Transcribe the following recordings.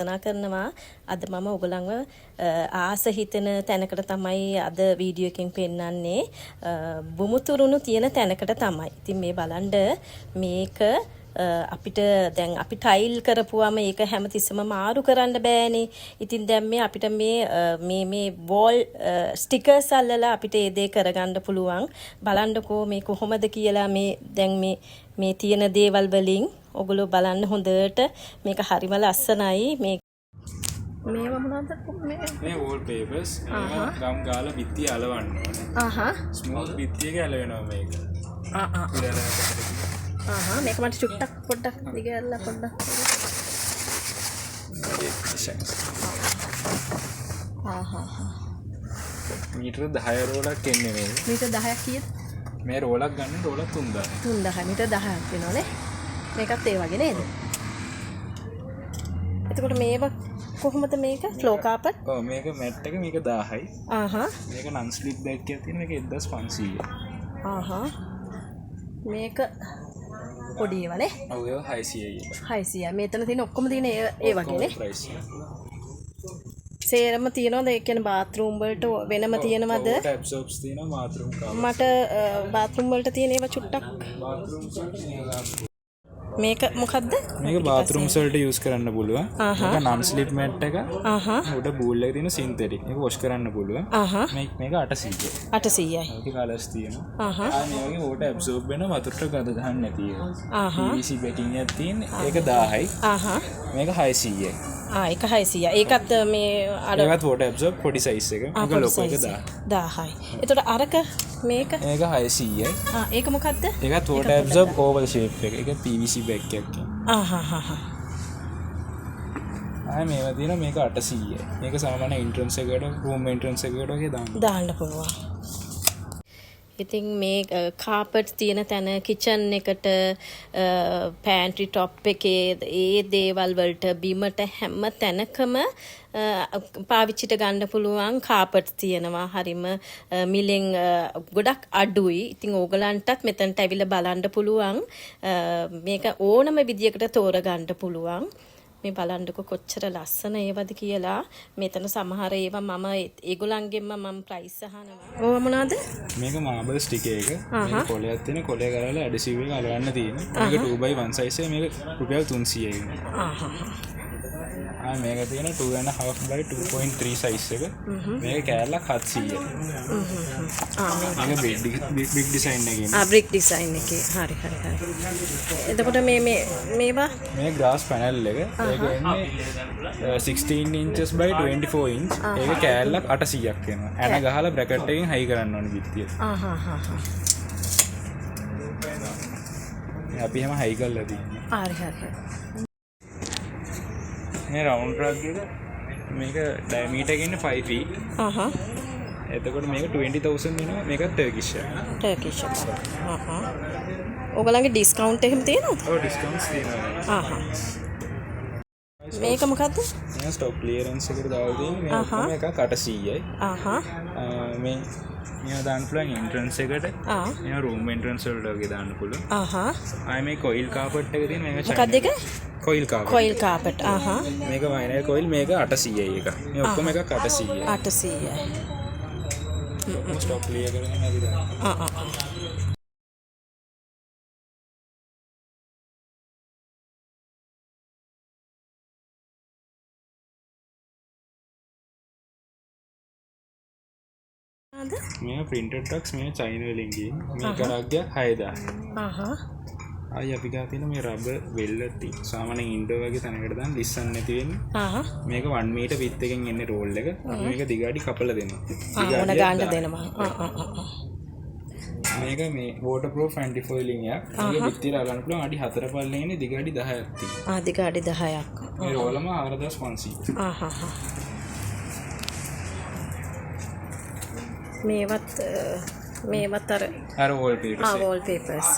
කරනවා අද මම ඔයගලන්ව ආස හිතෙන තැනකට තමයි අද වීඩියෝ එකෙන් පෙන්නන්නේ බුමුතුරුණු තියෙන තැනකට තමයි. ඉතින් මේ බලන්න මේක අපිට දැන් අපි ටයිල් කරපුවාම ඒක හැමතිස්සෙම මාරු කරන්න බෑනේ. ඉතින් දැන් මේ අපිට මේ වෝල් ස්ටිකර්ස් අල්ලලා අපිට ඒ දේ කරගන්න පුළුවන්. බලන්නකෝ මේ කොහොමද කියලා මේ දැන් මේ තියෙන දේවල් වලින් ඔගොල්ලෝ බලන්න හොඳට මේක හරිම ලස්සනයි මේවා මොනවද මේ වෝල් පේපර්ස් ගම් ගාලා බිත්තිය අලවන්න ඕනේ. ස්මූත් බිත්තිය එක අලවෙනවා මේක. මේක මට චුට්ටක් පොඩ්ඩක් දිගහැරලා පොඩ්ඩක්. මීටර 10 රෝලක් එන්නේ මේ. මීටර 10ක් කීයද? මේ රෝලක් ගන්න රෝලක් 3000. 3000 මීටර 10ක් වෙනවනේ. මේකත් ඒ වගේ නේද? එතකොට මේක කොහොමද මේක ෆ්ලෝ කාපට්? ඔව් මේක මැට් එක මේක 1000යි. මේක නන් ස්ලිප් බෑග් එකක් තියෙන මේක 1500යි. මේක පොඩි ඒවානේ. ඔව් ඒක 600යි. 600යි. මෙතන තියෙන ඔක්කොම තියෙන ඒ වගේනේ. සේරම තියනවද? ඒ කියන්නේ බාත්රූම් වලට වෙනම තියනවද? ටැප්ස් තියෙනවා බාත්රූම් කාපට්. මට බාත්රූම් වලට තියෙන ඒවා චුට්ටක්. මේක මොකද්ද? මේක බාත්රූම්ස් වලට යූස් කරන්න පුළුවන්. මේක නන් ස්ලිප් මැට් එක. උඩ බූල් එක තියෙන සින්තෙටික්. මේක වොෂ් කරන්න පුළුවන්. මේක 800යි. 800යි. මේකේ කලර්ස් තියෙනවා. මේ වගේ වෝටර් ඇබ්සෝබ් වෙන වතුරට ගඳ ගන්න නැති එක. PVC බෙටින් එකක් තියෙන. ඒක 1000යි. මේක 600යි. ඒක 600යි. ඒකත් මේ අර ඒකත් වෝටර් ඇබ්සෝබ් පොඩි සයිස් එක. මේක ලොකු එක 1000යි. එතකොට අරක මේක 600යි. ඒක මොකද්ද? ඒකත් වෝටර් ඇබ්සෝබ් ඕවල් ෂේප් එක. ඒක PVC බෑග් එකක් කියන්නේ. මේවා තියෙනවා මේක 800යි. මේක සාමාන්‍ය එන්ට්‍රන්ස් එකට රූම් එන්ට්‍රන්ස් එකට වගේ දාන්න පුළුවන්. ඉතින් මේ කාපට් තියෙන තැන කිචන් එකට පෑන්ට්‍රි টොප් එකේ ඒ දේවල් වලට බිමට හැම තැනකම පාවිච්චිට ගන්න පුළුවන් කාපට් තියෙනවා. හරිම මිලෙන් ගොඩක් අඩුයි. ඉතින් ඕගලන්ටත් මෙතනට ඇවිල්ලා බලන්න පුළුවන්. මේක ඕනම විදියකට තෝරගන්න පුළුවන්. මේ බලන්නකො කොච්චර ලස්සන ඒවද කියලා. මෙතන සමහර ඒවා මම ඒගොල්ලන්ගෙන්ම මම ප්‍රයිස් අහනවා. ඕව මොනවාද? මේක මාබල් ස්ටික් එක. මේක කොලයක් තියෙන කොලේ කරලා ඇඩසිව් එක අලවන්න තියෙන. මේක 2x1 size එක. මේක රුපියල් 300යි. මේක තියෙන 2.5 by 2.3 size එක. මේක කෑල්ලක් 700යි. මේක බිග් ඩිසයින් එකේ. බ්‍රික් ඩිසයින් එකේ. හරි. එතකොට මේවා මේ ග්ලාස් පැනල් එක. ඒක එන්නේ 16 inches by 24 inch. ඒක කෑල්ලක් 800ක් වෙනවා. ඇන ගහලා බ්‍රැකට් එකෙන් හයි කරන්න ඕනේ පිටිය. අපි හැම හයි කරලා තියෙනවා. හරි. මේ රවුන්ඩ් රග් එක මේක ඩයමීටර් එක ඉන්නේ 5 feet. එතකොට මේක 20000 වෙනවා. මේක ටර්කිෂ් එක. ඔයගලගේ ඩිස්කවුන්ට් එහෙම තියෙනවද? ඔව් ඩිස්කවුන්ට්ස් තියෙනවා. මේක මොකද්ද? මේ ස්ටොක් ක්ලියරන්ස් එකට දාලා තියෙන්නේ. මේක 800යි. මේ දාන්න පුළුවන් එන්ට්‍රන්ස් එකට. මේ රූම් එන්ට්‍රන්ස් වලට වගේ දාන්න පුළුවන්. මේ කොයිල් කාපට් එක තියෙන මේක මොකක්ද ඒක? Coil carpet. මේක වයිනල් කොයිල් මේක 800යි එක. මේ ඔක්කොම එකක් 800යි. 800යි. ස්ටොක් ක්ලියර් කරගෙන නැති දාන්න. මේ printed trucks මේ චයින වලින් ගිහින් මේක රාග්‍ය 6000. ආයි අපි ගා තියෙන මේ රබර් වෙල්ලටි සාමාන්‍යයෙන් ඉන්ඩෝ වගේ තැනකට දාන්න ලිස්සන් නැති වෙන්නේ. මේක 1 meter width එකෙන් එන්නේ රෝල් එක. අපි මේක දිගාඩි කපලා දෙනවා. ඕන ගන්න දෙනවා. මේක මේ waterproof anti foiling එකක්. මේක පිටියට අරගෙන පුළුවන් අඩි 4 පල්ලෙන් ඉන්නේ දිගාඩි 10ක් තියෙනවා. දිගාඩි 10ක්. මේ රෝලම 4500. මේවත් අර වෝල් පේපර්ස්. Wall papers.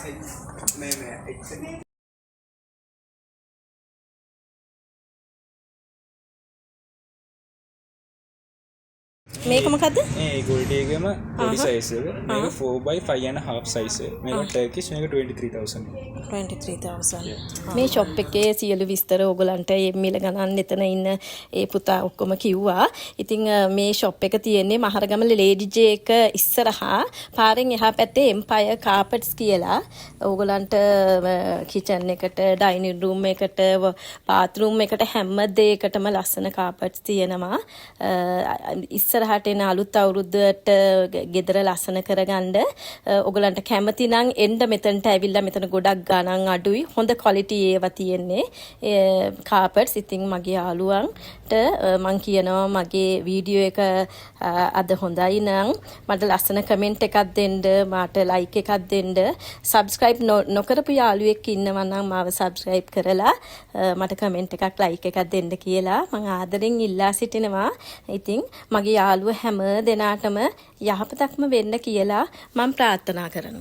මේක මොකද්ද? මේ ගෝල්ඩ් එකම පොඩි සයිස් එක. මේක 4x5.5 සයිස් එක. මේක ටර්කිෂ් මේක 23000. 23,000. මේ ෂොප් එකේ සියලු විස්තර ඕගලන්ට මේ මිල ගණන් එතන ඉන්න ඒ පුතා ඔක්කොම කිව්වා. ඉතින් මේ ෂොප් එක තියෙන්නේ මහරගම ලේඩි ජේ එක ඉස්සරහා පාරෙන් එහා පැත්තේ එම්පයර් කාපට්ස් කියලා. ඕගලන්ට කිචන් එකට, ඩයිනින් රූම් එකට, බාත් රූම් එකට හැම දෙයකටම ලස්සන කාපට්ස් තියෙනවා. ඉස්සරහට එන අලුත් අවුරුද්දට ගෙදර ලස්සන කරගන්න ඕගලන්ට කැමති නම් එන්න මෙතනට ඇවිල්ලා මෙතන ගොඩක් ගණන් අඩුයි. හොඳ ක්වොලිටි ඒවා තියෙන්නේ. කාපට්ස්. ඉතින් මගේ යාළුවන්ට මං කියනවා මගේ වීඩියෝ එක අද හොඳයි නම් මට ලස්සන කමෙන්ට් එකක් දෙන්න, මට ලයික් එකක් දෙන්න. සබ්ස්ක්‍රයිබ් නොකරපු යාළුවෙක් ඉන්නවා නම් මාව සබ්ස්ක්‍රයිබ් කරලා මට කමෙන්ට් එකක් ලයික් එකක් දෙන්න කියලා මං ආදරෙන් ඉල්ලා සිටිනවා. ඉතින් මගේ යාළුව හැම දෙනාටම යහපතක්ම වෙන්න කියලා මං ප්‍රාර්ථනා කරනවා.